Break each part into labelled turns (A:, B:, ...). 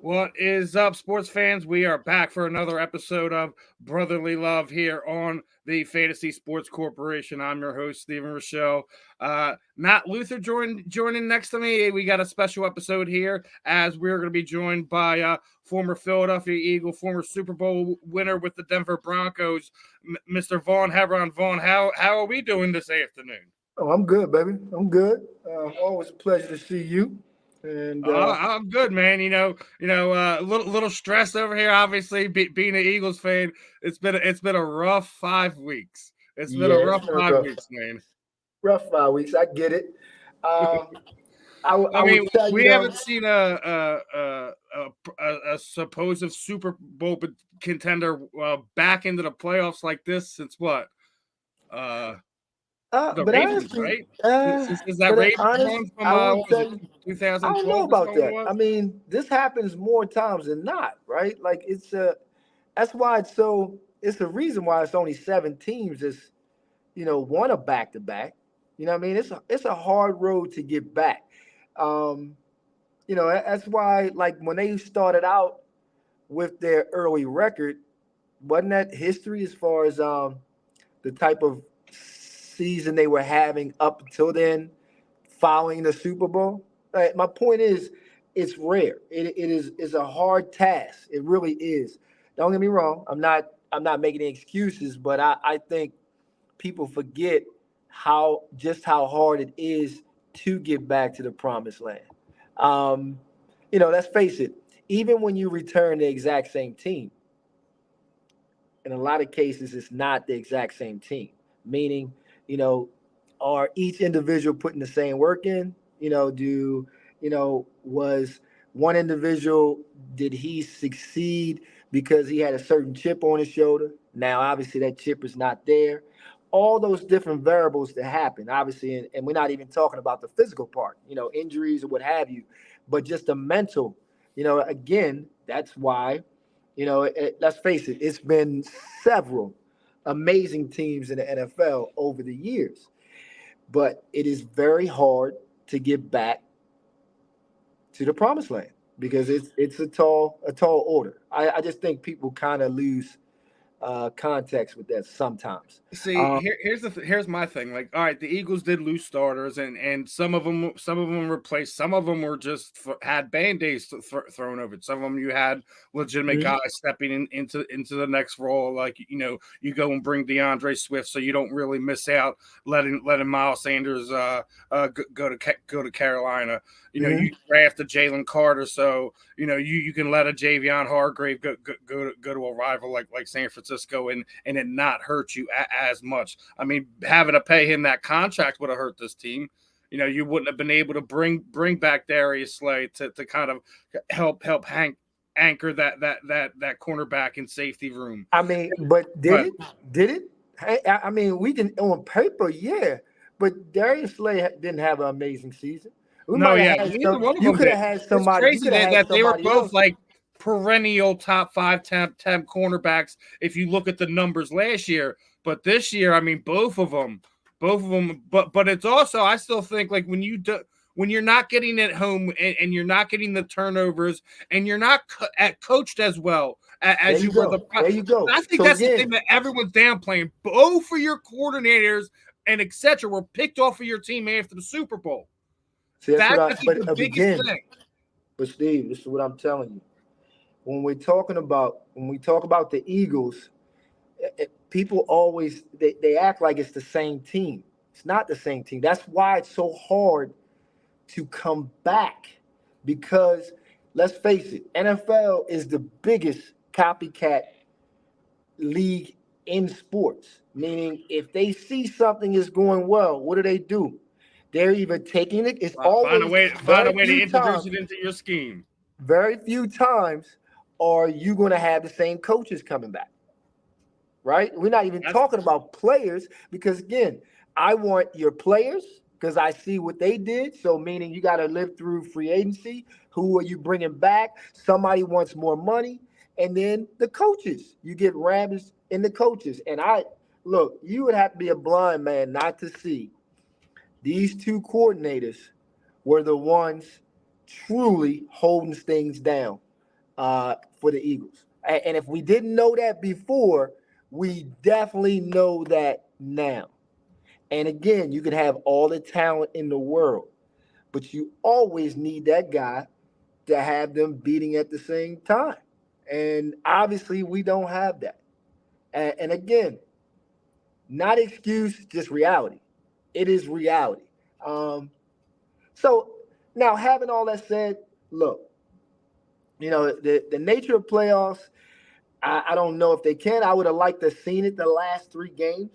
A: What is up, sports fans? We are back for another episode of Brotherly Love here on the Fantasy Sports Corporation. I'm your host, Stephen Rochelle. Matt Luther joining next to me. We got a special episode here as we're going to be joined by former Philadelphia Eagle, former Super Bowl winner with the Denver Broncos, Mr. Vaughn Hebron. Vaughn, how are we doing this afternoon?
B: Oh, I'm good, baby. I'm good. Always a pleasure to see you. And
A: I'm good, man. A little stressed over here. Obviously, being an Eagles fan, it's been a rough 5 weeks. It's been a rough 5 weeks, man.
B: Rough 5 weeks. I get it.
A: I mean,
B: would tell
A: we
B: you
A: haven't seen a supposed Super Bowl contender back into the playoffs like this since what? The
B: but
A: Ravens,
B: honestly,
A: right? Is that
B: but
A: Ravens
B: honest,
A: from
B: I would tell you,
A: 2012?
B: I don't know about that. I mean, this happens more times than not, right? Like that's why it's a reason why it's only 7 teams that's, won a back-to-back. You know what I mean? It's a hard road to get back. That's why, like, when they started out with their early record, wasn't that history as far as the type of season they were having up until then, following the Super Bowl? Right? My point is, it's rare. It's a hard task. It really is. Don't get me wrong. I'm not making any excuses, but I think people forget how hard it is to get back to the promised land. Let's face it, even when you return the exact same team, in a lot of cases, it's not the exact same team. Meaning, are each individual putting the same work in? Was one individual, did he succeed because he had a certain chip on his shoulder? Now, obviously, that chip is not there. All those different variables that happen, obviously, and we're not even talking about the physical part, injuries or what have you, but just the mental, again, that's why, let's face it, it's been several amazing teams in the NFL over the years, but it is very hard to get back to the promised land because it's a tall order. I just think people kind of lose context with that sometimes.
A: See, here's my thing. Like, all right, the Eagles did lose starters, and some of them replaced. Some of them were just had band-aids thrown over it. Some of them you had legitimate guys stepping into the next role. Like, you go and bring DeAndre Swift, so you don't really miss out letting Miles Sanders go to Carolina. You draft a Jalen Carter, so you can let a Javion Hargrave go to a rival like San Francisco and it not hurt you as much. I mean, having to pay him that contract would have hurt this team. You wouldn't have been able to bring back Darius Slay to kind of help anchor that cornerback and safety room.
B: I mean, but did it? I mean, we can on paper, yeah, but Darius Slay didn't have an amazing season.
A: Neither one of them.
B: You could have had somebody.
A: It's crazy that they were both like perennial top 5 temp cornerbacks if you look at the numbers last year. But this year, I mean, both of them. But it's also, I still think, like, when you're not getting at home and you're not getting the turnovers and you're not coached as well as you were.
B: There you go.
A: I think that's the thing that everyone's downplaying. Both of your coordinators and etc. were picked off of your team after the Super Bowl.
B: See, that's the biggest thing. But Steve, this is what I'm telling you. When we talk about the Eagles, people always they act like it's the same team. It's not the same team. That's why it's so hard to come back, because let's face it, NFL is the biggest copycat league in sports. Meaning, if they see something is going well, what do? They're either taking it. It's always
A: find a way to introduce it into your scheme.
B: Very few times are you going to have the same coaches coming back, right? We're not even talking about players, because again, I want your players because I see what they did. So meaning you got to live through free agency. Who are you bringing back? Somebody wants more money, and then the coaches. You get rabbits in the coaches, and you would have to be a blind man not to see. These 2 coordinators were the ones truly holding things down. for the Eagles. And if we didn't know that before, we definitely know that now. And again, you can have all the talent in the world, but you always need that guy to have them beating at the same time. And obviously, we don't have that. And again, not excuse, just reality. It is reality. Um, so now, having all that said, look, the nature of playoffs, I don't know if they can. I would have liked to seen it the last 3 games,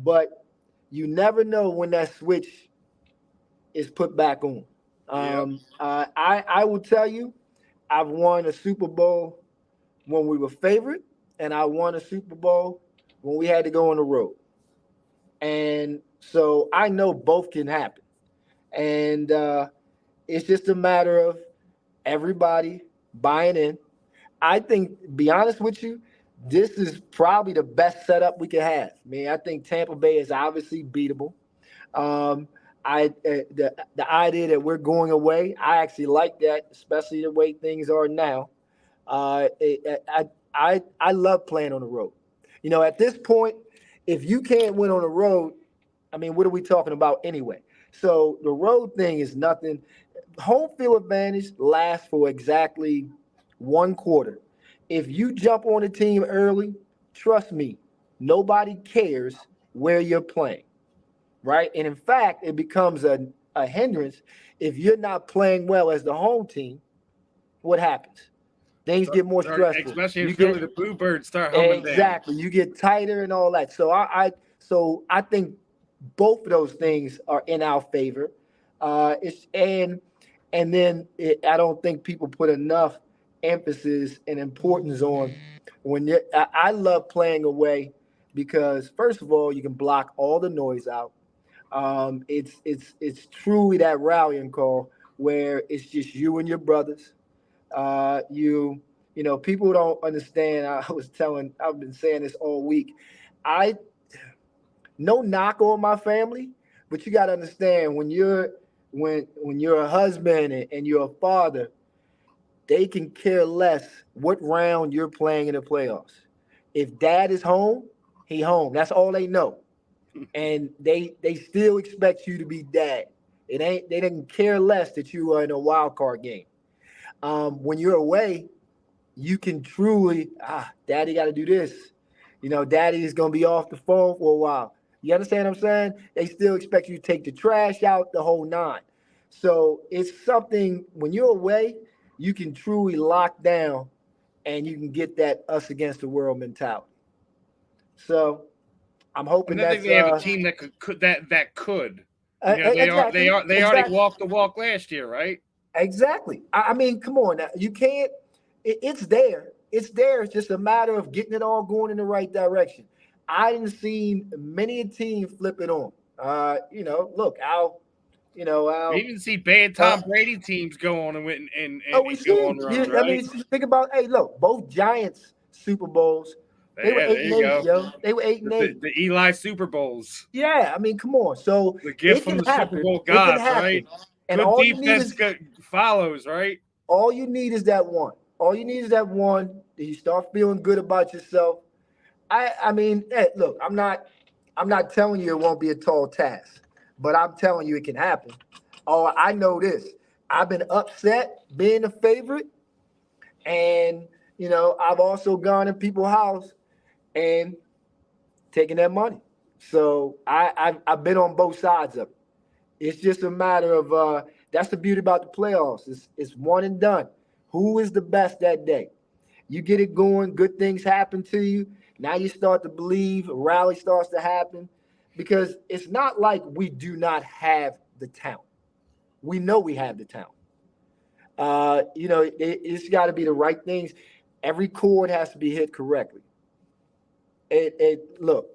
B: but you never know when that switch is put back on.
A: Yep.
B: I will tell you, I've won a Super Bowl when we were favored, and I won a Super Bowl when we had to go on the road. And so I know both can happen. And it's just a matter of everybody buying in. I think, be honest with you, this is probably the best setup we could have. I mean, I think Tampa Bay is obviously beatable. Um, the idea that we're going away, I actually like that, especially the way things are now. I love playing on the road. At this point, if you can't win on the road, I mean, what are we talking about anyway? So the road thing is nothing. Home field advantage lasts for exactly 1 quarter. If you jump on a team early, trust me, nobody cares where you're playing, right? And in fact, it becomes a hindrance if you're not playing well as the home team. What happens? Things get more stressful.
A: Especially in
B: You
A: Philly,
B: get
A: the Bluebirds start humming down.
B: exactly. You get tighter and all that. So I think both of those things are in our favor. It's and then I don't think people put enough emphasis and importance on when I love playing away because first of all you can block all the noise out. It's truly that rallying call where it's just you and your brothers. People don't understand. I've been saying this all week. I No knock on my family, but you got to understand when you're a husband and you're a father, they can care less what round you're playing in the playoffs. If dad is home, he home. That's all they know, and they still expect you to be dad. They didn't care less that you are in a wild card game. When you're away, you can truly, daddy got to do this. Daddy is going to be off the phone for a while. You understand what I'm saying? They still expect you to take the trash out, the whole nine. So it's something, when you're away, you can truly lock down and you can get that us against the world mentality. So I'm hoping
A: And I think
B: that's,
A: they have a team that could.
B: exactly,
A: They already
B: exactly.
A: walked the walk last year, right?
B: Exactly. I mean, come on now. You can't. It's there. It's there. It's just a matter of getting it all going in the right direction. I didn't see many a team flip it on. Look,
A: We
B: Al.
A: even see bad
B: Uh,
A: Tom Brady teams go on and win
B: we
A: and go on
B: see.
A: the run,
B: I mean,
A: right?
B: think about. Hey, look, both Giants Super Bowls. They were
A: Yeah,
B: eight
A: there
B: and
A: you
B: eight,
A: go.
B: yo. They were eight and
A: The,
B: eight.
A: the Eli Super Bowls,
B: Yeah, I mean, come on. So
A: the
B: it
A: gift from
B: can
A: the Super
B: happen.
A: Bowl
B: It can
A: gods, right?
B: happen. And
A: Good defense follows, right?
B: all you need is that one. All you need is that one. You start feeling good about yourself. I mean, hey, look, I'm not telling you it won't be a tall task, but I'm telling you it can happen. Oh, I know this. I've been upset being a favorite, and I've also gone in people's house and taken their money. So I've been on both sides of it. It's just a matter of that's the beauty about the playoffs. It's one and done. Who is the best that day? You get it going, good things happen to you. Now you start to believe, a rally starts to happen because it's not like we do not have the talent. We know we have the talent. It's got to be the right things. Every chord has to be hit correctly. Look,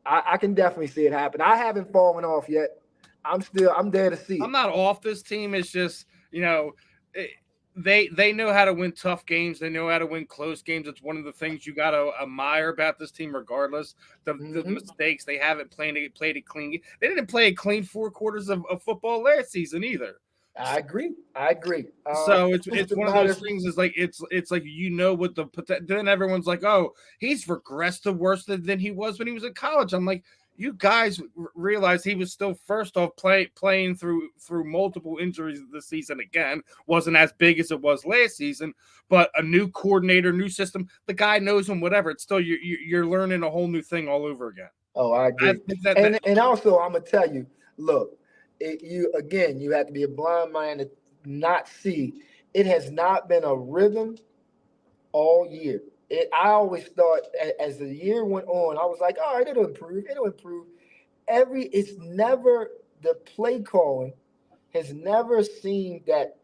B: I can definitely see it happen. I haven't fallen off yet. I'm there to see
A: I'm
B: it.
A: not off this team. It's just it, they know how to win tough games. They know how to win close games. It's one of the things you got to admire about this team, regardless the
B: Hmm.
A: mistakes they haven't played it clean. They didn't play a clean 4 quarters of football last season either.
B: I agree. I agree.
A: So
B: It's just
A: it's
B: a
A: one of
B: matter.
A: those things. Is like it's like what the then everyone's like, oh, he's regressed to worse than he was when he was in college. I'm like, you guys realize he was still first off playing through multiple injuries this season. Again, wasn't as big as it was last season, but a new coordinator, new system. The guy knows him. Whatever. It's still you're learning a whole new thing all over again.
B: Oh, I agree. And also, I'm gonna tell you, look, you have to be a blind man to not see. It has not been a rhythm all year. I always thought as the year went on, I was like, all right, it'll improve. It'll improve. It's never the play calling has never seemed that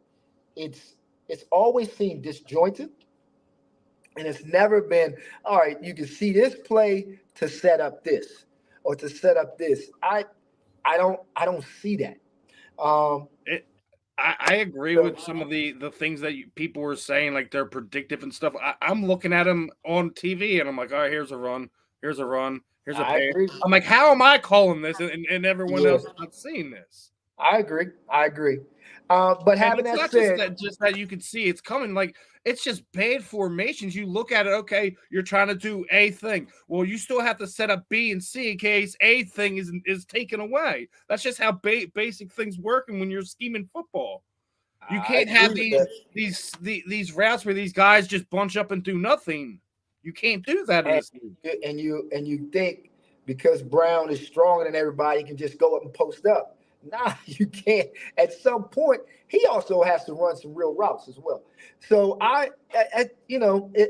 B: it's always seemed disjointed, and it's never been all right. You can see this play to set up this or to set up this. I don't see that. Um,
A: I agree
B: so
A: with some of the things that people were saying, like they're predictive and stuff. I'm looking at them on TV, and I'm like, all right, here's a run, here's a run, here's a
B: I
A: pass.
B: agree.
A: I'm like, how am I calling this, and everyone
B: Yeah,
A: else is not seeing this?
B: I agree. I agree. But
A: And
B: having
A: it's
B: that
A: not
B: said,
A: just that you can see it's coming. Like it's just bad formations. You look at it, okay, you're trying to do a thing. Well, you still have to set up B and C in case a thing is taken away. That's just how basic things work. And when you're scheming football. You
B: I
A: can't have
B: agree with that.
A: these routes where these guys just bunch up and do nothing. You can't do that in
B: And
A: this league.
B: you think because Brown is stronger than everybody, he can just go up and post up. Nah, you can't. At some point, he also has to run some real routes as well. So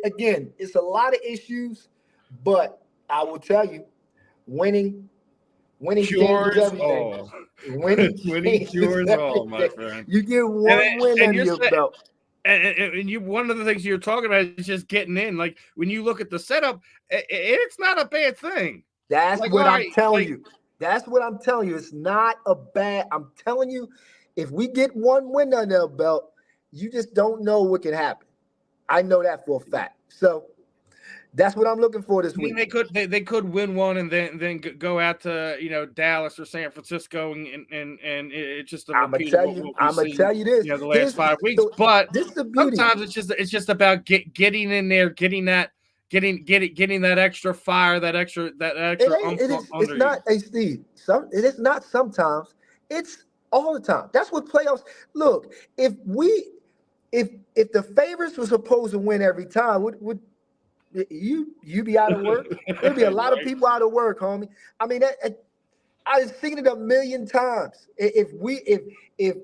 B: again, it's a lot of issues, but I will tell you, winning changes
A: Cures
B: everything.
A: all.
B: Winning
A: Winning
B: changes
A: cures all, my
B: everything.
A: friend.
B: You get
A: And
B: one win
A: and
B: under
A: you're
B: your
A: saying,
B: belt.
A: and you one of the things you're talking about is just getting in. Like when you look at the setup, it's not a bad thing.
B: That's
A: Like
B: what
A: all
B: I'm
A: right,
B: telling
A: like
B: you. That's what I'm telling you. It's not a bad. I'm telling you, if we get one win under our belt, you just don't know what can happen. I know that for a fact. So that's what I'm looking for this
A: I mean,
B: week.
A: they could win one and then go out to Dallas or San Francisco and it's just a repeat of what we've
B: I'm gonna
A: seen
B: tell you this.
A: the last 5 weeks.
B: So
A: But
B: this is the beauty.
A: sometimes it's just about getting in there, getting that extra fire, that
B: It
A: extra
B: ain't. It is. It's
A: under you.
B: not. Hey, Steve. It is not. Sometimes it's all the time. That's what playoffs. Look, if the favorites were supposed to win every time, would you be out of work? There'd be a lot of
A: Right?
B: people out of work, homie. I mean, I've seen it a million times. If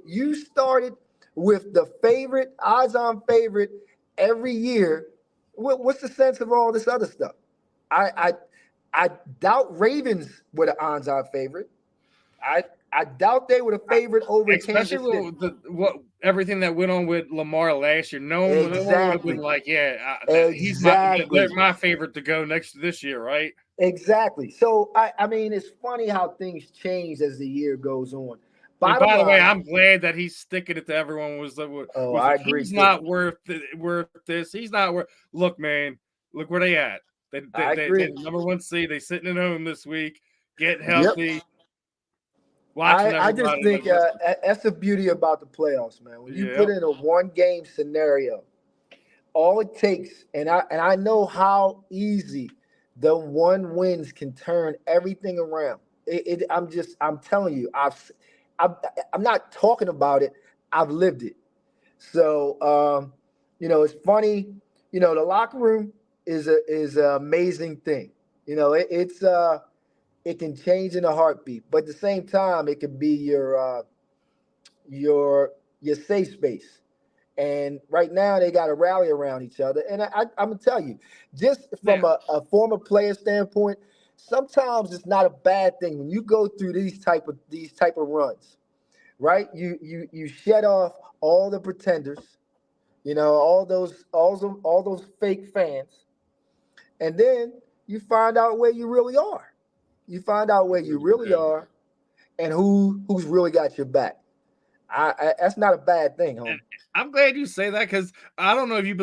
B: you started with the favorite, odds-on favorite every year, what's the sense of all this other stuff? I I doubt Ravens were the odds-on favorite. I doubt they were the favorite over
A: Especially
B: Kansas City.
A: with what everything that went on with Lamar last year. No one would have been
B: Exactly.
A: like, yeah, they're
B: Exactly.
A: my favorite to go next this year, right?
B: Exactly. So I mean, it's funny how things change as the year goes on.
A: And
B: Bottom
A: by the way,
B: line,
A: I'm glad that he's sticking it to everyone.
B: oh,
A: Was
B: I
A: like,
B: agree
A: he's
B: too.
A: not worth this. He's not worth. Look, man, look where they at.
B: I
A: They
B: agree.
A: the number one seed. They sitting at home this week, getting
B: Yep.
A: healthy, watching
B: I just
A: everybody. Like,
B: think that's the beauty about the playoffs, man. When you
A: yeah,
B: put in a one game scenario, all it takes, and I know how easy the one wins can turn everything around. I'm telling you, I'm, I'm not talking about it. I've lived it. So it's funny. The locker room is an amazing thing. It can change in a heartbeat, but at the same time, it can be your safe space. And right now, they got to rally around each other. And I'm gonna tell you, just from
A: yeah.
B: a former player standpoint, sometimes it's not a bad thing when you go through these type of runs, right? You shed off all the pretenders, all those fake fans, and then you find out where you really are. You find out where you really
A: Yeah.
B: are and who's really got your back. That's not a bad thing, homie.
A: I'm glad you say that because I don't know if you've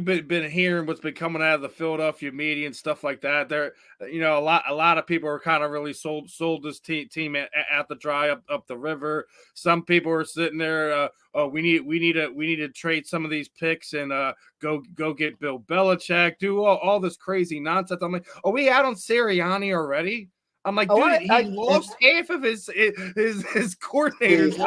A: been hearing what's been coming out of the Philadelphia media and stuff like that. There, a lot of people are kind of really sold this team at the dry up the river. Some people are sitting there. Oh, we need to trade some of these picks and go get Bill Belichick. Do all this crazy nonsense. I'm like, are we out on Sirianni already? I'm like,
B: Oh,
A: dude, he lost half of his coordinators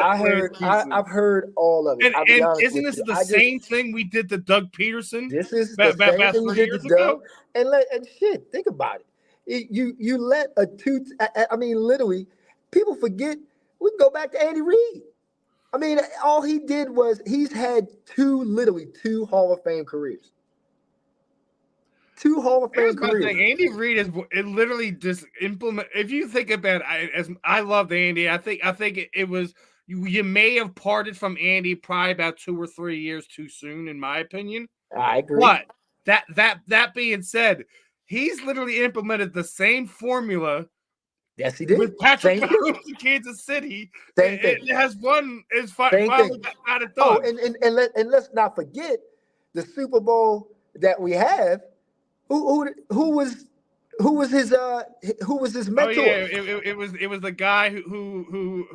B: I've heard all of it. I'll be
A: and
B: honest
A: isn't
B: with
A: this
B: you.
A: the same thing we did to Doug Peterson
B: This is the same
A: about
B: thing you
A: 3
B: did to
A: years
B: Doug.
A: ago?
B: And shit, think about it. You let a two. I mean, literally, people forget. We can go back to Andy Reid. I mean, all he did was he's had literally two Hall of Fame careers. Two Hall of
A: Here's
B: Fame
A: my
B: careers.
A: thing. Andy Reid is it literally just implement. If you think about it, as I love Andy, I think it was you may have parted from Andy probably about 2 or 3 years too soon, in my opinion.
B: I agree.
A: But that being said, he's literally implemented the same formula
B: Yes, he did.
A: with Patrick
B: Same thing.
A: Mahomes in Kansas City.
B: Same thing.
A: It has won. Is
B: Same
A: finally
B: thing.
A: got it
B: Oh,
A: done.
B: and let's not forget the Super Bowl that we have. Who was his
A: Oh
B: mentor?
A: yeah, it was the guy who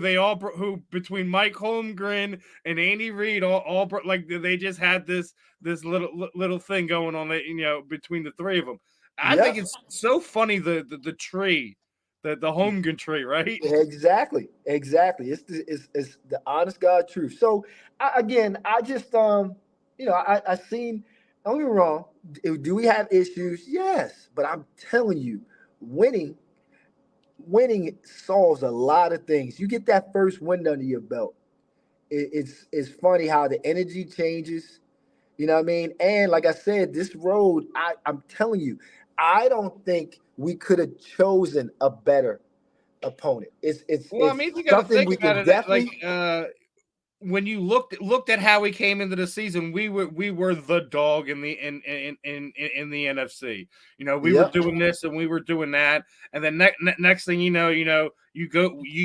A: they all who between Mike Holmgren and Andy Reid all like they just had this little thing going on that between the three of them. I think
B: Yep.
A: it's so funny the tree, the Holmgren tree, right?
B: Exactly. It's the honest God truth. So I just I seen. Don't get me wrong. Do we have issues? Yes, but I'm telling you, winning winning solves a lot of things. You get that first win under your belt. It's funny how the energy changes. You know what I mean? And like I said, this road, I'm telling you, I don't think we could have chosen a better opponent.
A: Well, I
B: It's
A: mean, you got to
B: something
A: think
B: we
A: about
B: can
A: it. Like,
B: definitely.
A: when you looked at how we came into the season, we were the dog in the NFC. We were
B: Yep.
A: doing this and we were doing that, and then next thing you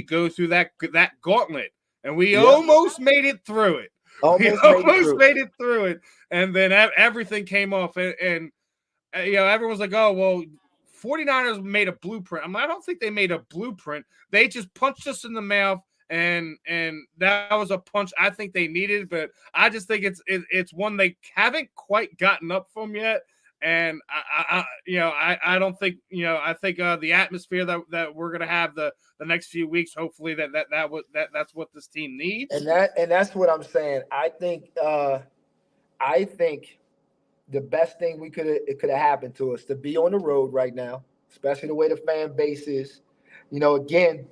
A: go through that gauntlet, and we
B: Yep.
A: almost made it through it. We
B: Almost made it
A: almost
B: through.
A: made it through it, and then everything came off, and everyone's like, oh, well, 49ers made a blueprint. I don't think they made a blueprint. They just punched us in the mouth, and that was a punch I think they needed, but I just think it's one they haven't quite gotten up from yet. And I don't think I think the atmosphere that we're gonna have the next few weeks, hopefully that's what this team needs.
B: And that's what I'm saying. I think the best thing it could have happened to us to be on the road right now, especially the way the fan base is. Again,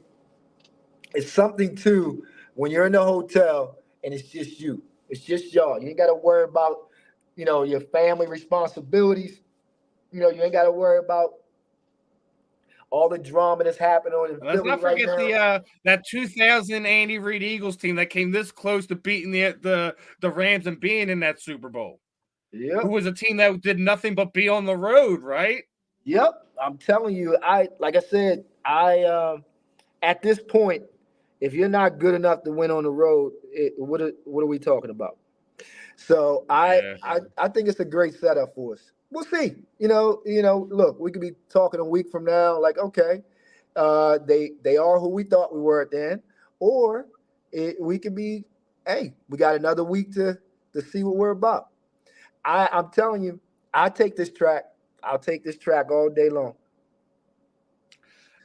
B: it's something too when you're in the hotel and it's just you. It's just y'all. You ain't got to worry about your family responsibilities. You ain't got to worry about all the drama that's happening in
A: Let's
B: Philly
A: not
B: right
A: forget
B: now.
A: the that 2000 Andy Reid Eagles team that came this close to beating the Rams and being in that Super Bowl. Who
B: Yep.
A: was a team that did nothing but be on the road, right?
B: Yep. I'm telling you, like I said, at this point, if you're not good enough to win on the road, what are we talking about? So
A: Yeah.
B: I think it's a great setup for us. We'll see. Look, we could be talking a week from now, like, okay, they are who we thought we were at the end, or we could be, hey, we got another week to see what we're about. I'm telling you, I take this track. I'll take this track all day long.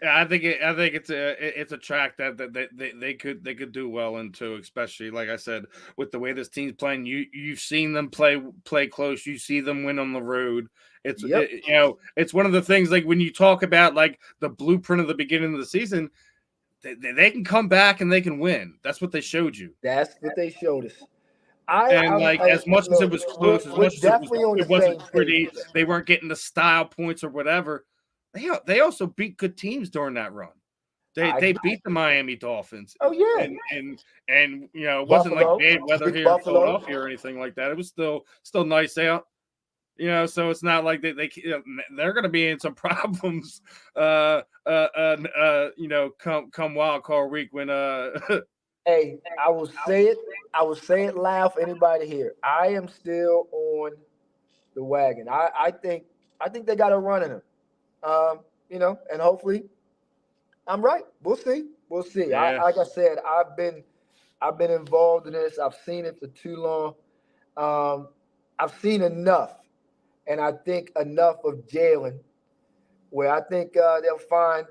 A: Yeah, I think it's a track that they could do well into, especially like I said, with the way this team's playing. You've seen them play close. You see them win on the road.
B: Yep,
A: It's one of the things, like when you talk about like the blueprint of the beginning of the season, they can come back and they can win. That's what they showed you.
B: that's what they showed us. I,
A: And
B: I'm,
A: like
B: I
A: as much as it
B: look,
A: was
B: we're,
A: close, as
B: we're
A: much as it was
B: definitely on the
A: it
B: same
A: wasn't
B: page
A: pretty,
B: with that.
A: they weren't getting the style points or whatever. They also beat good teams during that run. They
B: I
A: they
B: agree.
A: beat the Miami Dolphins,
B: Oh yeah,
A: and it wasn't like
B: Buffalo,
A: bad weather
B: beat
A: here in
B: Buffalo.
A: Philadelphia or anything like that. It was still nice out. So it's not like they're going to be in some problems. Come wild card week when
B: Hey, I will say it. I will say it loud for anybody here. I am still on the wagon. I think they got a run in them. And hopefully I'm right. We'll see. We'll see. I
A: Yeah,
B: like I said, I've been involved in this. I've seen it for too long. I've seen enough, and I think enough of Jalen, where I think they'll find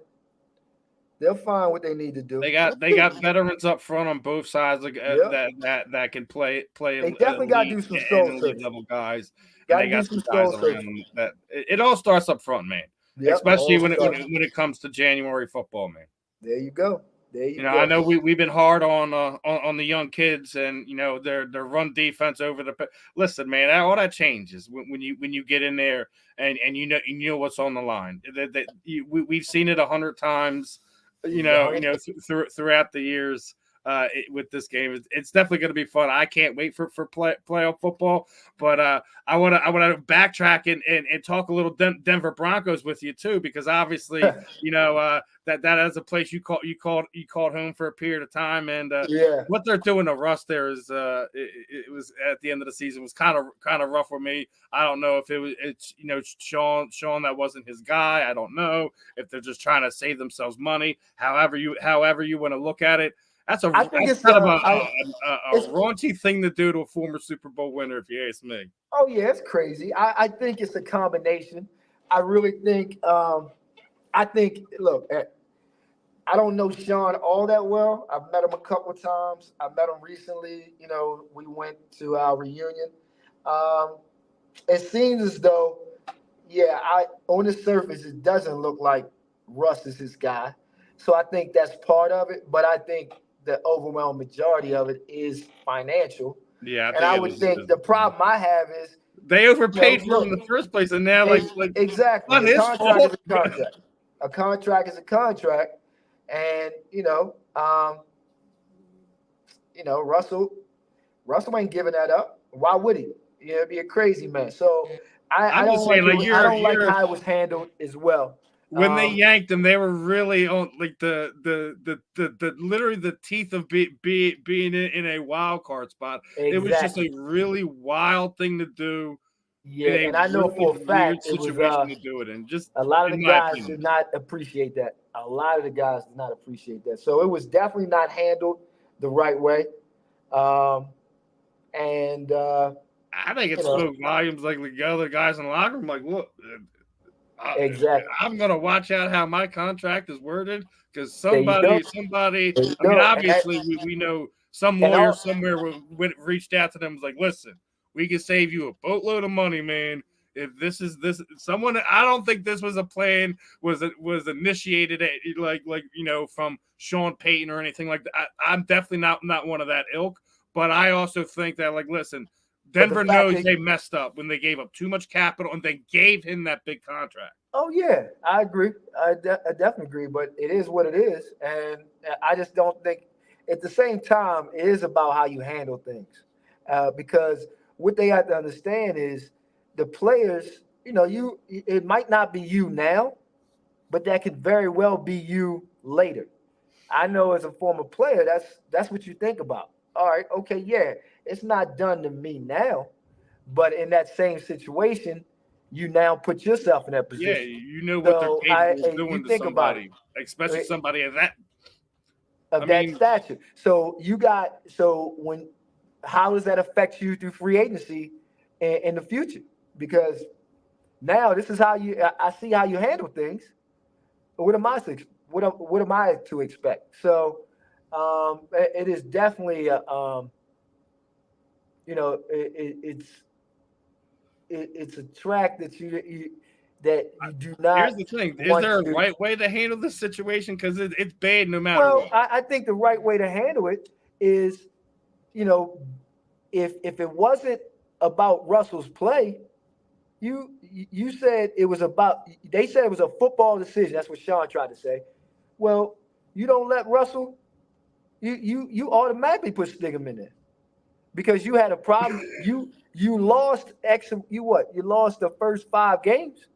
B: what they need to do.
A: they
B: We'll
A: got they
B: see.
A: got veterans up front on both sides, like,
B: Yep.
A: that can play
B: They definitely got to
A: elite
B: do some
A: and
B: soul
A: elite
B: searching.
A: level guys, and
B: Got
A: they
B: to do
A: got
B: some
A: some guys
B: soul
A: around
B: searching.
A: them that it all starts up front, man.
B: Yep.
A: Especially
B: All
A: when
B: stuff.
A: it comes to January football, man.
B: There you go. There you
A: I
B: go.
A: know we've been hard on the young kids and their run defense over the. Listen, man, all that changes when you get in there and what's on the line. We've seen it 100 times, throughout the years. With this game, it's definitely going to be fun. I can't wait for playoff football. But I want to backtrack and talk a little Denver Broncos with you too, because obviously that is a place you called home for a period of time, and
B: Yeah.
A: what they're doing to Russ there is it was at the end of the season was kind of rough for me. I don't know if it's Sean that wasn't his guy. I don't know if they're just trying to save themselves money. However you want to look at it. That's
B: I think it's
A: kind of
B: it's
A: a raunchy thing to do to a former Super Bowl winner, if you ask me.
B: oh yeah, it's crazy. I think it's a combination. I really think look, I don't know Sean all that well. I've met him a couple of times. I met him recently. We went to our reunion. Um, it seems as though, yeah, on the surface it doesn't look like Russ is his guy. So I think that's part of it. But I think the overwhelming majority of it is financial.
A: Yeah, I
B: And
A: think
B: I
A: it
B: would
A: was.
B: think the problem I have is,
A: They overpaid for him in
B: look,
A: the first place, and now
B: exactly.
A: not
B: A
A: his
B: contract is
A: fault.
B: a contract. A contract is a contract, and Russell ain't giving that up. Why would he? It'd be a crazy man. So I
A: I'm
B: don't
A: just saying,
B: like
A: like
B: I don't like
A: you're
B: how it was handled as well.
A: when they yanked him, they were really on like the literally the teeth of being in a wild card spot. It was just
B: Exactly.
A: a really wild thing to do
B: Yeah,
A: in a
B: and I know
A: really
B: for a
A: weird
B: fact it was
A: situation to do it in. Just
B: a lot of the
A: in my
B: guys
A: opinion.
B: did not appreciate that. A lot of the guys did not appreciate that. So it was definitely not handled the right way. Um, and
A: I think it
B: you know,
A: spoke volumes. Like the other guys in the locker room, like, look, I,
B: exactly.
A: I'm gonna watch out how my contract is worded because
B: There you go.
A: somebody.
B: There you
A: I mean,
B: go.
A: obviously, we know some
B: And
A: lawyer
B: all,
A: somewhere reached out to them was like, listen, we can save you a boatload of money, man. If this someone, I don't think this was a plan was initiated from Sean Payton or anything like that. I'm definitely not one of that ilk, but I also think that listen.
B: but the
A: Denver
B: fact
A: knows
B: that
A: they messed up when they gave up too much capital and they gave him that big contract.
B: oh yeah, I agree. I definitely agree. But it is what it is, and I just don't think. At the same time, it is about how you handle things, because what they have to understand is the players. It might not be you now, but that could very well be you later. I know as a former player, that's what you think about. All right, okay, yeah, it's not done to me now, but in that same situation, you now put yourself in that
A: Yeah,
B: position.
A: you know what they're
B: So
A: capable of
B: you
A: doing to
B: think about it
A: somebody, especially
B: eh,
A: somebody of that. I
B: of that
A: mean,
B: stature. When how does that affect you through free agency in the future? Because now this is how I see how you handle things. What am I to what am I to expect? So it is definitely it's a track that you do not
A: here's the thing: is
B: want
A: there a
B: to.
A: right way to handle this situation? Because it's bad no matter
B: Well,
A: what.
B: I think the right way to handle it is, you know, if it wasn't about Russell's play, you said it was about. They said it was a football decision. That's what Sean tried to say. Well, you don't let Russell. You automatically put Stigum in there because you had a problem. You lost X. You what? You lost the first 5 games.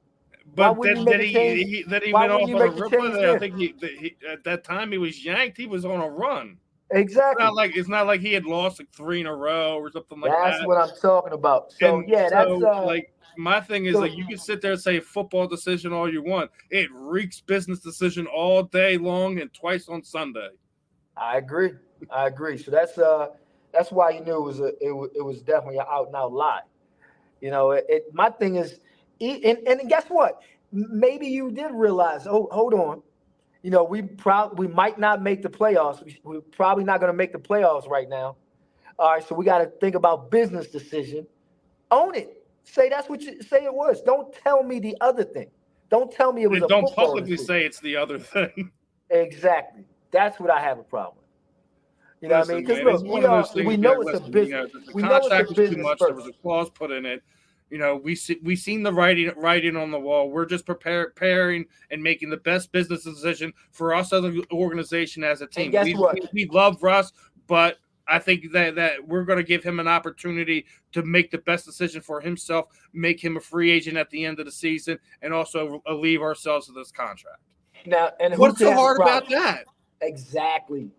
B: Why
A: But
B: wouldn't you make a change?
A: then he
B: Why
A: went
B: wouldn't
A: off
B: you
A: on a
B: make the
A: ripper.
B: change
A: There, I
B: then?
A: think he at that time he was yanked. He was on a run.
B: Exactly.
A: It's not like he had lost like 3 in a row or something like
B: That's
A: that.
B: what I'm talking about. So
A: And
B: yeah, that's
A: so, like, my thing is,
B: so
A: like, you can sit there and say football decision all you want. It reeks business decision all day long and twice on Sunday.
B: I agree. I agree. So that's why you knew it was definitely an out and out lie. My thing is, and guess what? Maybe you did realize. Oh, hold on. We might not make the playoffs. We're probably not going to make the playoffs right now. All right, so we got to think about business decision. Own it. Say that's what you say it was. Don't tell me the other thing. Don't tell me it was
A: And
B: a
A: don't
B: football
A: publicly
B: decision.
A: say it's the other thing.
B: Exactly. That's what I have a problem with. You know what I mean?
A: Listen,
B: Because
A: man, it's
B: look,
A: one of those
B: we
A: things
B: know
A: that,
B: it's a
A: listen,
B: business.
A: the
B: We know it's a
A: contract was too
B: business
A: much. There was
B: first.
A: a clause put in it. We seen the writing on the wall. We're just preparing and making the best business decision for us as an organization, as a
B: And
A: team.
B: guess what?
A: We love Russ, but I think that we're going to give him an opportunity to make the best decision for himself, make him a free agent at the end of the season, and also relieve ourselves of this contract.
B: Now, and who
A: What's
B: could
A: so
B: have a
A: hard about
B: problem?
A: that?
B: Exactly.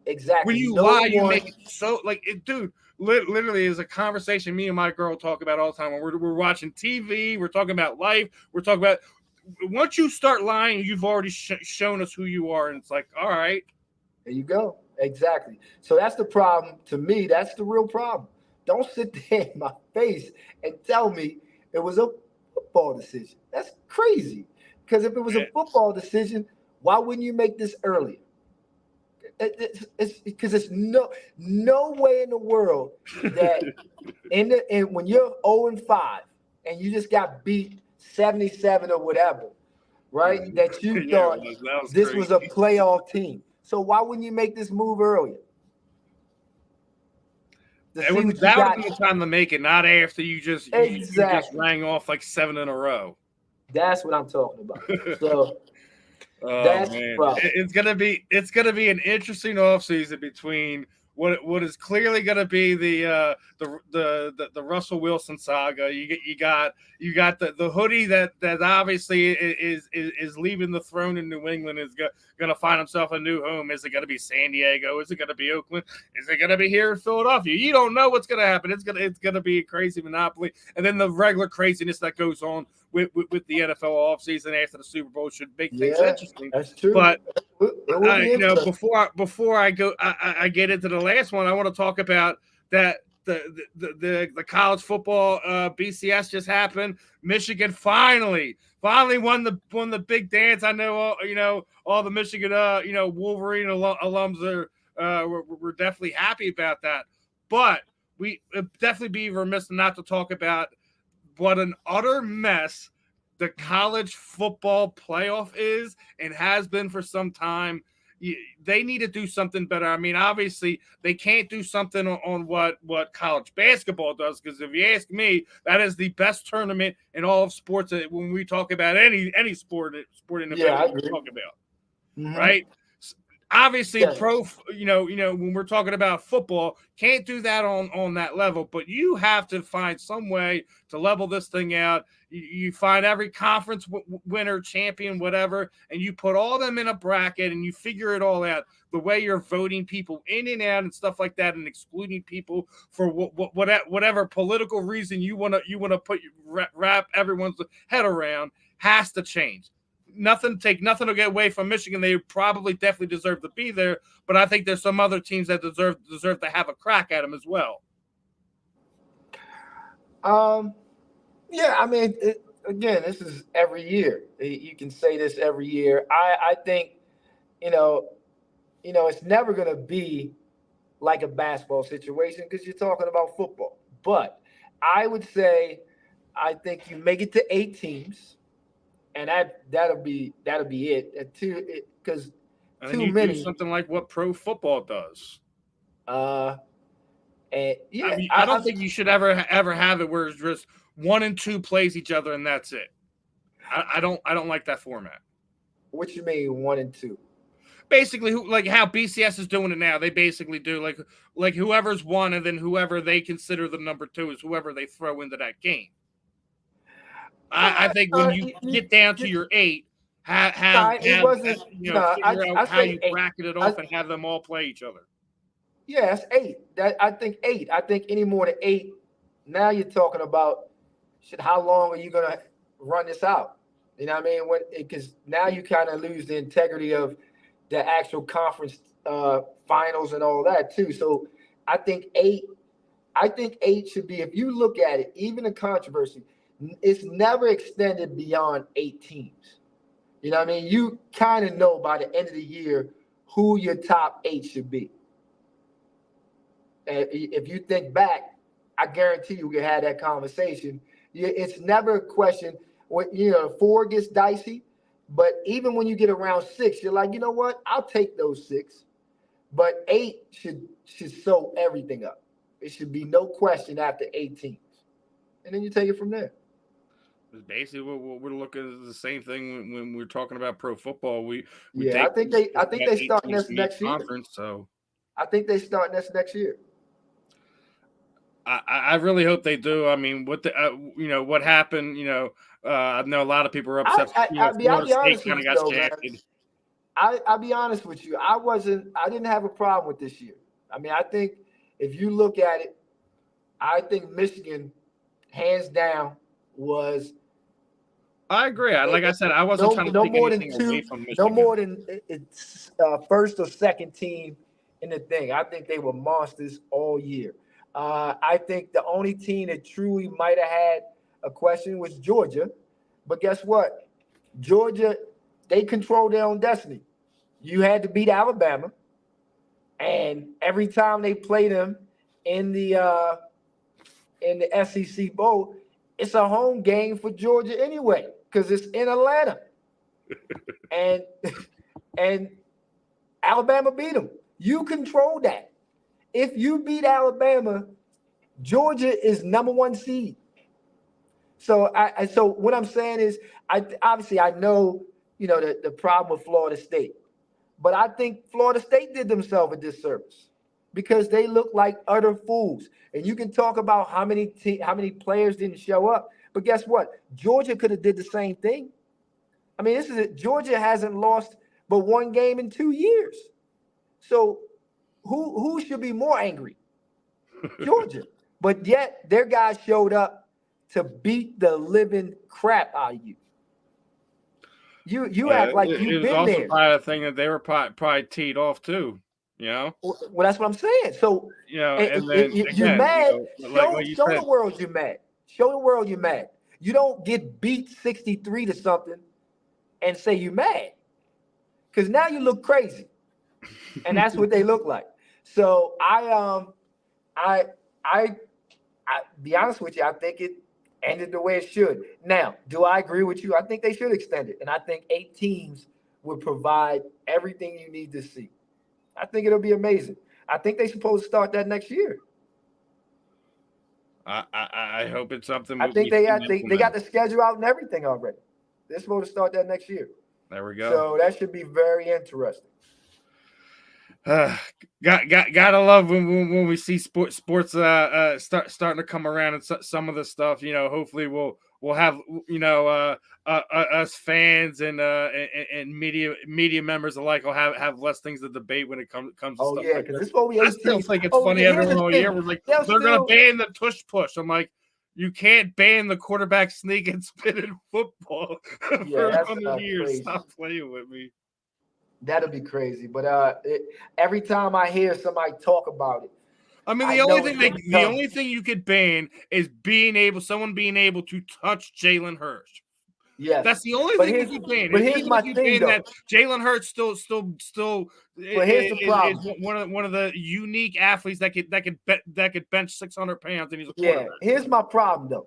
A: When you
B: No
A: lie, you
B: one.
A: make it so like it, dude. Literally, is a conversation me and my girl talk about all the time. When we're watching TV, we're talking about life. We're talking about once you start lying, you've already shown us who you are, and it's like, all right,
B: There you go. Exactly. So that's the problem. To me, that's the real problem. Don't sit there in my face and tell me it was a football decision. That's crazy. Because if it was a football decision, why wouldn't you make this earlier? It's because it's no way in the world that when you're 0-5 and you just got beat 77 or whatever, right? That you
A: yeah,
B: thought
A: that was
B: this
A: crazy.
B: was a playoff team. So why wouldn't you make this move earlier?
A: That would have been the time to make it, not after you just rang off like 7 in a row.
B: That's what I'm talking about. So
A: that's man, it's gonna be an interesting offseason between what is clearly going to be the Russell Wilson saga. You got the hoodie that obviously is leaving the throne in New England, is going to find himself a new home. Is it going to be San Diego? Is it going to be Oakland? Is it going to be here in Philadelphia? You don't know what's going to happen. It's going to be a crazy monopoly, and then the regular craziness that goes on with the NFL offseason after the Super Bowl should make things interesting.
B: That's true.
A: But before I go, I get into the last one. I want to talk about that the college football BCS just happened. Michigan finally won the big dance. I know all the Michigan Wolverine alums were definitely happy about that. But we definitely be remiss not to talk about what an utter mess the college football playoff is and has been for some time. They need to do something better. I mean, obviously, they can't do something on what college basketball does, because if you ask me, that is the best tournament in all of sports when we talk about any sporting event we talk about, right? Obviously, when we're talking about football, can't do that on that level, but you have to find some way to level this thing out. You find every conference winner, champion, whatever, and you put all them in a bracket and you figure it all out. The way you're voting people in and out and stuff like that, and excluding people for whatever political reason you want to wrap everyone's head around has to change. Nothing to get away from Michigan. They probably definitely deserve to be there, but I think there's some other teams that deserve to have a crack at them as well.
B: Yeah, I mean, again, this is every year. You can say this every year. I think, it's never going to be like a basketball situation because you're talking about football. But I would say, I think you make it to 8 teams. And that'll be it. Because too many.
A: Do something like what pro football does.
B: And yeah,
A: I mean, I don't think you should ever have it where it's just 1 and 2 plays each other and that's it. I don't like that format.
B: What you mean 1 and 2?
A: Basically, like how BCS is doing it now. They basically do like whoever's 1 and then whoever they consider the number 2 is whoever they throw into that game. I think when you get down to your 8, figure out how you bracket it off and have them all play each other.
B: Yeah, that's 8. I think 8. I think any more than 8. Now you're talking about shit. How long are you gonna run this out? You know what I mean? Because now you kind of lose the integrity of the actual conference finals and all that too. So I think 8. I think 8 should be. If you look at it, even a controversy, it's never extended beyond 8 teams. You know what I mean? You kind of know by the end of the year who your top 8 should be. And if you think back, I guarantee you can have that conversation. It's never a question. When 4 gets dicey, but even when you get around 6, you're like, you know what? I'll take those 6. But 8 should sew everything up. It should be no question after 8 teams, and then you take it from there.
A: Basically, what we're looking at is the same thing when we're talking about pro football. We
B: Yeah,
A: take
B: I think they start this
A: from each
B: next year.
A: conference. So
B: I think they start this next year.
A: I really hope they do. I mean, what happened? I know a lot of people are upset.
B: I'll be
A: Florida State
B: honest
A: kind
B: with
A: of
B: you
A: got
B: though, man.
A: shafted.
B: I'll be honest with you. I didn't have a problem with this year. I mean, I think if you look at it, I think Michigan, hands down, was.
A: I agree. Like I said, I wasn't trying to take anything away from Michigan.
B: No more than it's first or second team in the thing. I think they were monsters all year. I think the only team that truly might have had a question was Georgia. But guess what? Georgia, they control their own destiny. You had to beat Alabama. And every time they play them in the SEC Bowl, it's a home game for Georgia anyway, because it's in Atlanta. and Alabama beat them. You control that. If you beat Alabama, Georgia is number 1 seed. So so what I'm saying is, obviously I know the problem with Florida State, but I think Florida State did themselves a disservice because they look like utter fools. And you can talk about how many players didn't show up, but guess what? Georgia could have did the same thing. I mean, Georgia hasn't lost but 1 game in 2 years. So who should be more angry? Georgia. But yet their guys showed up to beat the living crap out of you. You act like you've been there. It was also
A: probably a thing that they were probably teed off too.
B: Well, that's what I'm saying. So
A: and then
B: you're mad. Show the world you're mad. Show the world you're mad. You don't get beat 63 to something and say you're mad, because now you look crazy, and that's what they look like. So I be honest with you, I think it ended the way it should. Now, do I agree with you? I think they should extend it, and I think 8 teams would provide everything you need to see. I think it'll be amazing. I think they're supposed to start that next year.
A: I hope it's something.
B: I think they got the schedule out and everything already. They're supposed to start that next year.
A: There we go.
B: So that should be very interesting.
A: Gotta love when we see sports starting to come around and some of the stuff. Hopefully we'll have us fans and media members alike will have less things to debate when it comes to stuff.
B: Yeah, because this is what we.
A: I still think it's funny. Everyone all year was like, they're gonna ban the tush push. I'm like, you can't ban the quarterback sneak and spin in football for 100 years.
B: Crazy.
A: Stop playing with me.
B: That'll be crazy. But every time I hear somebody talk about it,
A: I mean, the only thing you could ban is someone being able to touch Jalen Hurts.
B: Yes,
A: that's the only thing you can ban.
B: But here's my thing, though.
A: That Jalen Hurts still.
B: But here's the problem.
A: Is one of the unique athletes that could bench 600 pounds, and he's a quarterback.
B: Yeah, here's my problem though.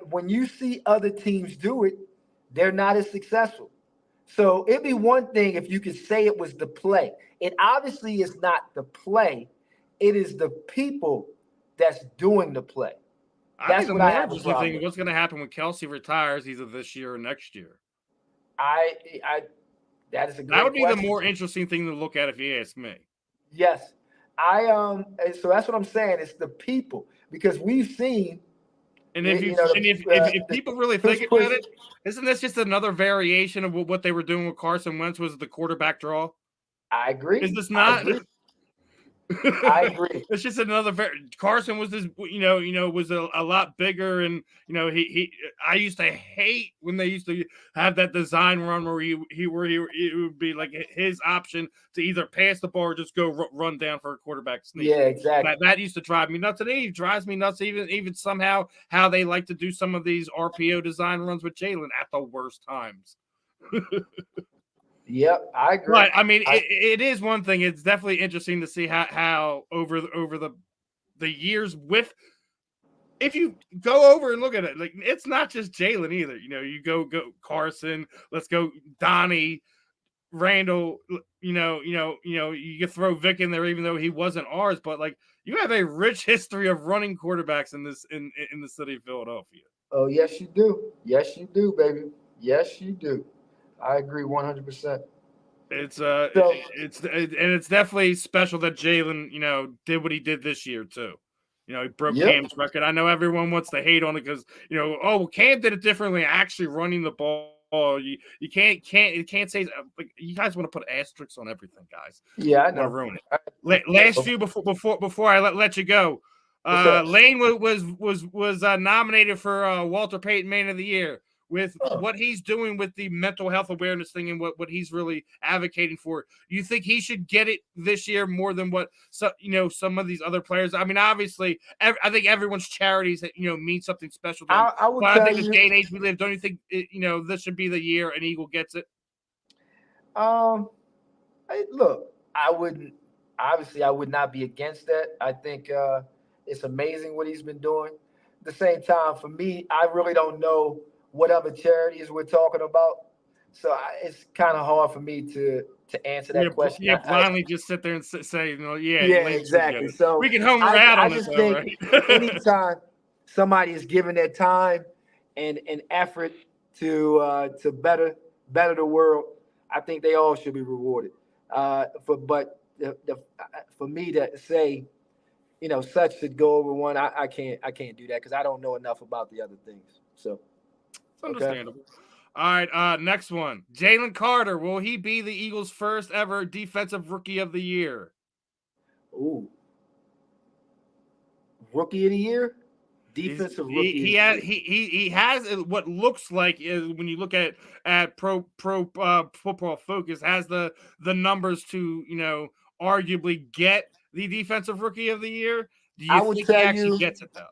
B: When you see other teams do it, they're not as successful. So it'd be one thing if you could say it was the play. It obviously is not the play. It is the people that's doing the play.
A: That's what I have a problem with. What's going to happen when Kelsey retires either this year or next year?
B: That is a great
A: That would be
B: question.
A: the more interesting thing to look at if you ask me.
B: Yes. So that's what I'm saying. It's the people, because we've seen.
A: And if people really think about it, isn't this just another variation of what they were doing with Carson Wentz was the quarterback draw?
B: I agree.
A: Is this not?
B: I agree.
A: It's just another Carson was this, was a lot bigger, and he. I used to hate when they used to have that design run where he it would be like his option to either pass the ball or just go run down for a quarterback sneak.
B: Yeah, exactly.
A: That used to drive me nuts. Today it drives me nuts. Even somehow how they like to do some of these RPO design runs with Jalen at the worst times.
B: Yep, I agree.
A: But I mean, it is one thing. It's definitely interesting to see how over the years with. If you go over and look at it, like it's not just Jalen either. You go Carson. Let's go Donnie, Randall. You can throw Vic in there, even though he wasn't ours. But like you have a rich history of running quarterbacks in the city of Philadelphia.
B: Oh, yes, you do. Yes, you do, baby. Yes, you do. I agree 100%.
A: It's
B: So,
A: and it's definitely special that Jalen did what he did this year too. He broke
B: yep.
A: Cam's record. I know everyone wants to hate on it because Cam did it differently, actually running the ball. You can't say like you guys want to put asterisks on everything, guys.
B: Yeah, I
A: Want to
B: know.
A: ruin it. Last few before I let you go, Lane was nominated for Walter Payton Man of the Year. With what he's doing with the mental health awareness thing and what he's really advocating for, you think he should get it this year more than what some of these other players? I mean, obviously, I think everyone's charities mean something special to them.
B: I would
A: But I
B: tell
A: think this
B: you.
A: day and age we live, don't you think this should be the year an Eagle gets it?
B: Look, I wouldn't. Obviously, I would not be against that. I think it's amazing what he's been doing. At the same time, for me, I really don't know what other charities we're talking about, so it's kind of hard for me to answer that question.
A: Blindly just sit there and say,
B: Yeah,
A: Lane should get
B: exactly.
A: it.
B: So
A: We can homer out
B: I
A: on it
B: just
A: though,
B: think
A: right?
B: anytime somebody is giving their time and effort to better the world, I think they all should be rewarded. For me to say, such should go over one, I can't do that because I don't know enough about the other things. So
A: It's understandable. All right, next one. Jalen Carter. Will he be the Eagles' first ever defensive rookie of the year?
B: Ooh. Rookie of the year? Defensive rookie.
A: He has what looks like is when you look at pro football focus has the numbers to arguably get the defensive rookie of the year. Do you think he actually gets it though?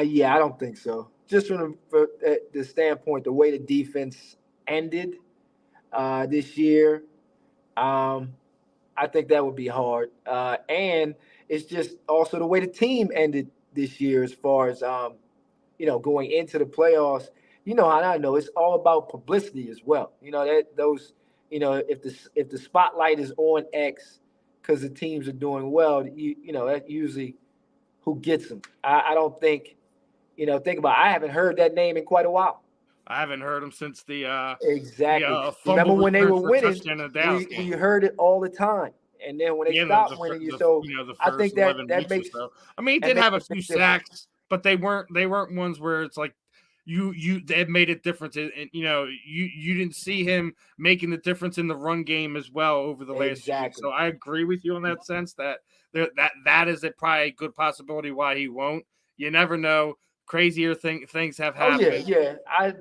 B: Yeah, I don't think so. Just from the standpoint, the way the defense ended this year, I think that would be hard. And it's just also the way the team ended this year, as far as going into the playoffs. You know how I know it's all about publicity as well. If the spotlight is on X because the teams are doing well, that's usually who gets them. I don't think. Think about it. I haven't heard that name in quite a while.
A: I haven't heard him since the
B: exactly.
A: Fumble
B: Remember when they were
A: for
B: winning?
A: touchdown in the Dallas game.
B: We heard it all the time, and then when they stopped winning,
A: the
B: I
A: first
B: think
A: 11
B: that
A: weeks
B: makes.
A: or so. I mean, he did have a few sacks, but they weren't ones where it's like they made a difference. And you didn't see him making the difference in the run game as well over the last few weeks. So I agree with you in that sense that that is probably a good possibility why he won't. You never know. Crazier things have happened.
B: Oh yeah. I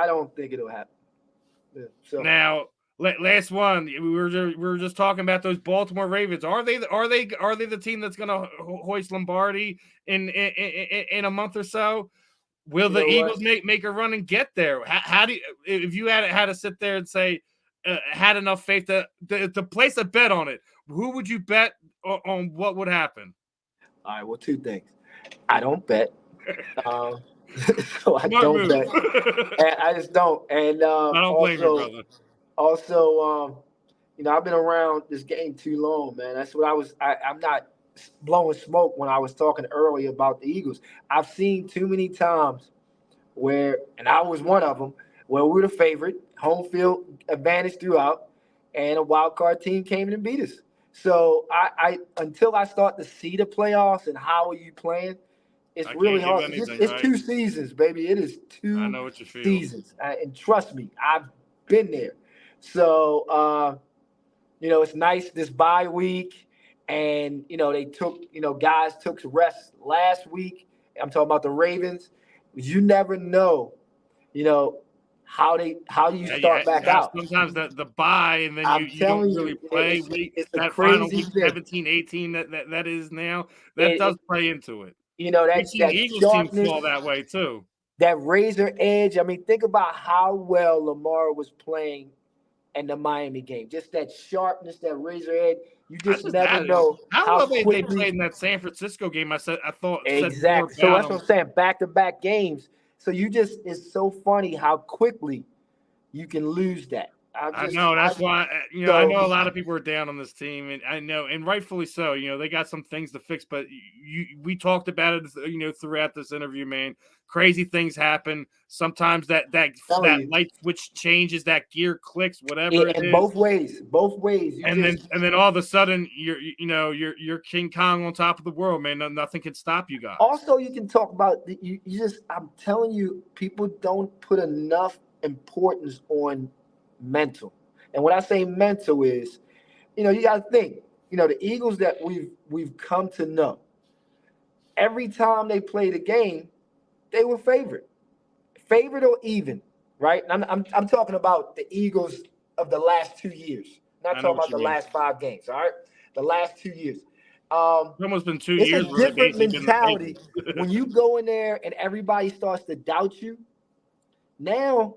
B: don't think it'll happen. Yeah, so
A: now, last one. We were just talking about those Baltimore Ravens. Are they the team that's going to hoist Lombardi in a month or so? Will the Eagles make a run and get there? How do you, if you had to sit there and say had enough faith to place a bet on it? Who would you bet on what would happen?
B: All right. Well, two things. I don't bet. So I
A: Smart
B: don't
A: move.
B: bet. And I just don't. And
A: I don't blame you, brother.
B: Also, I've been around this game too long, man. That's what I'm not blowing smoke when I was talking earlier about the Eagles. I've seen too many times where, and I was one of them, where we were the favorite, home field advantage throughout, and a wild card team came in and beat us. So I until I start to see the playoffs and how are you playing, it's really hard. It's 2 seasons, baby. It is 2 seasons. And trust me, I've been there. So, it's nice this bye week. And they took guys took rest last week. I'm talking about the Ravens. You never know, you know how do you start back out.
A: Sometimes the bye and then
B: I'm
A: you don't
B: telling
A: really
B: you,
A: play
B: it's a
A: that final
B: crazy
A: week
B: thing.
A: 17, 18 that is now, that
B: It,
A: does
B: it
A: play into it. We've
B: that
A: seen Eagles teams
B: sharpness,
A: fall that way too.
B: that razor edge. I mean, think about how well Lamar was playing in the Miami game. Just that sharpness, that razor edge. You just never know
A: how
B: how
A: well they
B: quickly.
A: played in that San Francisco game. I said more
B: Exactly. So
A: about
B: that's what
A: them.
B: I'm saying. Back to back games. So it's so funny how quickly you can lose that.
A: I know that's why I
B: So
A: know a lot of people are down on this team, and I know, and rightfully so. They got some things to fix, but we talked about it, throughout this interview, man. Crazy things happen. Sometimes that light switch changes, that gear clicks, whatever it
B: and
A: is.
B: Both ways.
A: And then all of a sudden you're King Kong on top of the world, man. Nothing can stop you guys.
B: Also, you can talk about I'm telling you, people don't put enough importance on mental. And when I say mental is, you got to think, the Eagles that we've come to know, every time they played a game, they were favored or even, right? I'm talking about the Eagles of the last 2 years, not talking about the last 5 games. All right, the last 2 years.
A: It's almost been 2 years.
B: It's a different mentality when you go in there and everybody starts to doubt you. Now,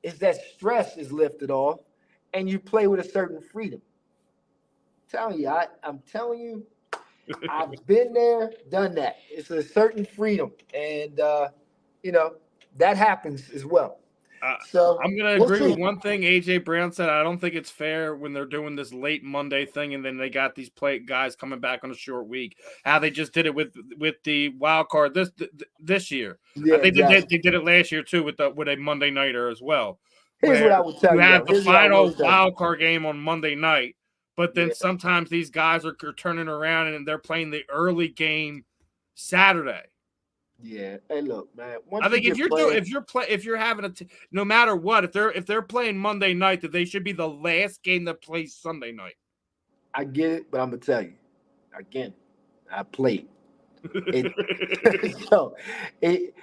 B: is that stress is lifted off, and you play with a certain freedom. I'm telling you, I've been there, done that. It's a certain freedom, and that happens as well. So
A: I'm going to agree with one thing AJ Brown said. I don't think it's fair when they're doing this late Monday thing, and then they got these guys coming back on a short week. How they just did it with the wild card this year.
B: Yeah,
A: they did it last year too with a Monday nighter as well.
B: Here's what I would tell you.
A: You have the final wild card game on Monday night, but then sometimes these guys are turning around and they're playing the early game Saturday.
B: Yeah. Hey, look, man.
A: I think if you're having no matter what, if they're playing Monday night, that they should be the last game that plays Sunday night.
B: I get it, but I'm gonna tell you again. I played.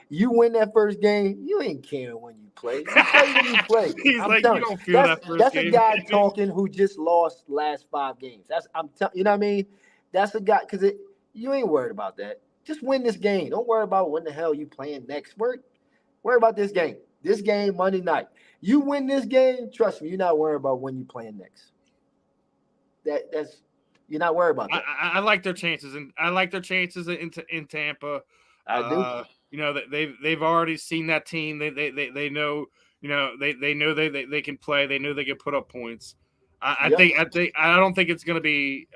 B: You win that first game, you ain't caring when you play. You play when you play.
A: He's you don't feel that first
B: that's
A: game.
B: That's a guy talking who just lost last 5 games. I'm telling you know what I mean. That's a guy because you ain't worried about that. Just win this game. Don't worry about when the hell you playing next. Worry about this game. This game Monday night. You win this game. Trust me, you're not worried about when you playing next. That's. You're not worried about that.
A: I like their chances, and I like their chances in Tampa.
B: I
A: do. They've already seen that team. They know. They know they can play. They know they can put up points. I don't think it's going to be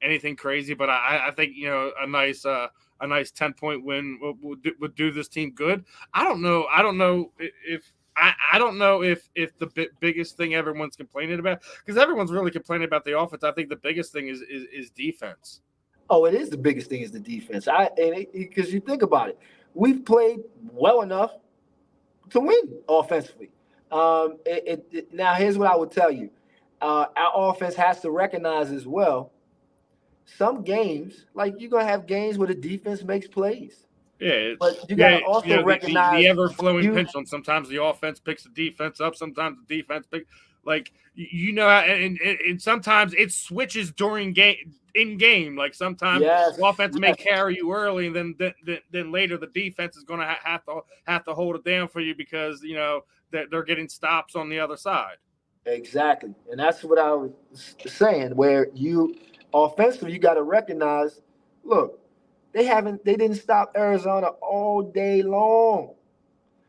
A: anything crazy, but I think a nice 10-point win would do this team good. I don't know if. I don't know if the biggest thing everyone's complaining about, because everyone's really complaining about the offense. I think the biggest thing is defense.
B: Oh, it is the biggest thing is the defense. Because you think about it, we've played well enough to win offensively. Now, here's what I would tell you: our offense has to recognize as well. Some games, like you're gonna have games where the defense makes plays.
A: Yeah,
B: but you gotta also recognize
A: the ever-flowing pendulum. Sometimes the offense picks the defense up. Sometimes the defense picks, and sometimes it switches during in game. Like sometimes the offense may carry you early, and then later the defense is going to have to hold it down for you because they're getting stops on the other side.
B: Exactly, and that's what I was saying. Where you offensively, you got to recognize. Look. They didn't stop Arizona all day long.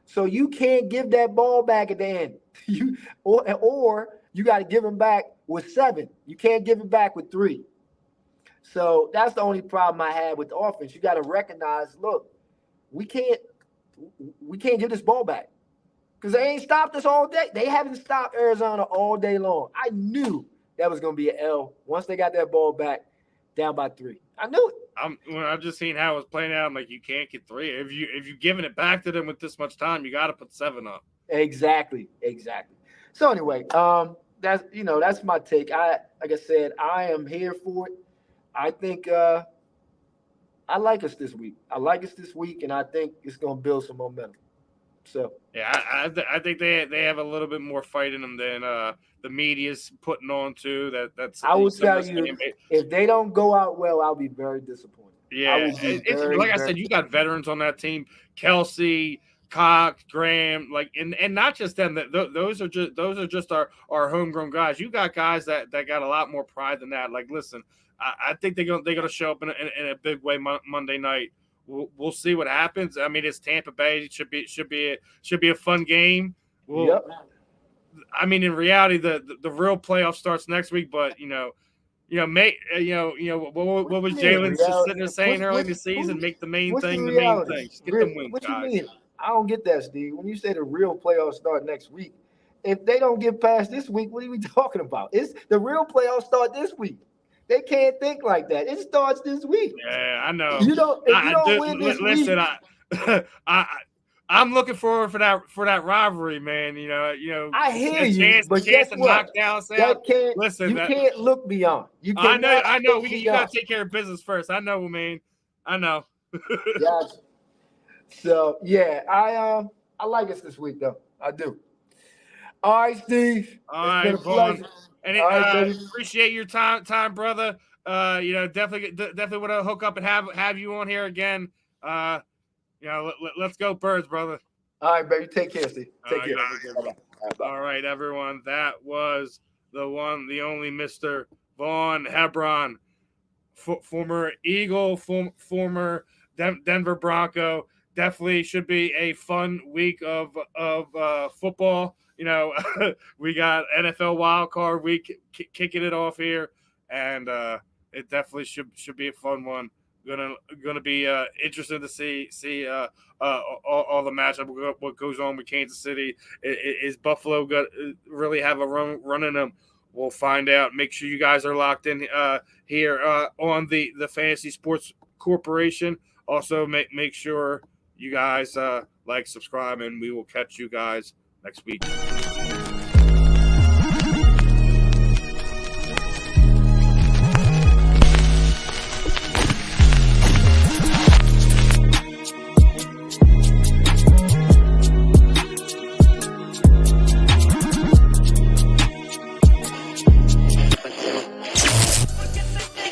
B: So you can't give that ball back at the end. Or you got to give them back with 7. You can't give it back with 3. So that's the only problem I had with the offense. You got to recognize, look, we can't give this ball back. Because they ain't stopped us all day. They haven't stopped Arizona all day long. I knew that was going to be an L once they got that ball back down by 3. I knew it.
A: When I've just seen how it's playing out, I'm like, you can't get 3. If you're giving it back to them with this much time, you got to put 7 up.
B: Exactly. So anyway, that's my take. Like I said, I am here for it. I think I like us this week. I like us this week, and I think it's going to build some momentum. So
A: Yeah, I think they have a little bit more fight in them than the media's putting on too. That's
B: I will
A: some of
B: tell
A: the
B: you,
A: same.
B: if they don't go out well, I'll be very disappointed. I
A: Yeah,
B: will be
A: it's
B: very,
A: like I
B: very.
A: said, you got veterans on that team, Kelsey, Cox, Graham, like, and not just them. Those are just our homegrown guys. You got guys that got a lot more pride than that. Like, listen, I think they're gonna show up in a big way Monday night. We'll see what happens. I mean, it's Tampa Bay. It should be a fun game. Well,
B: Yep.
A: I mean, in reality, the real playoff starts next week. But what
B: What
A: was
B: you mean,
A: Jalen just
B: reality?
A: sitting there saying early in the season? Make the main
B: What's the
A: thing the main
B: reality?
A: thing. Just get them wins,
B: What you
A: guys.
B: mean? I don't get that, Steve. When you say the real playoffs start next week, if they don't get past this week, what are we talking about? It's the real playoffs start this week. They can't think like that. It starts this week.
A: Yeah, I know.
B: If you don't win this week,
A: Listen, I I'm looking forward for that rivalry, man.
B: I hear
A: A
B: you,
A: chance
B: but guess
A: to knock
B: what?
A: Dallas out.
B: That can't
A: Listen,
B: you can't look beyond. You
A: I
B: cannot
A: know.
B: look
A: You got
B: beyond.
A: to take care of business first. I know, man. I know.
B: Gotcha. So yeah, I like us this week though. I do. All right, Steve.
A: All
B: It's been
A: right,
B: a
A: Vaughn.
B: pleasure.
A: And
B: All right, baby.
A: appreciate your time, brother. Definitely want to hook up and have you on here again. Let's go Birds, brother.
B: All right, baby. Take care, Steve. Take care.
A: All right, everyone. That was the one, the only Mr. Vaughn Hebron, former Eagle, former Denver Bronco. Definitely should be a fun week of football. We got NFL Wildcard week kicking it off here, and it definitely should be a fun one. Gonna be interesting to see all the matchup, what goes on with Kansas City. Is Buffalo got really have a run in them? We'll find out. Make sure you guys are locked in here on the Fantasy Sports Corporation. Also, make sure you guys like, subscribe, and we will catch you guys next week.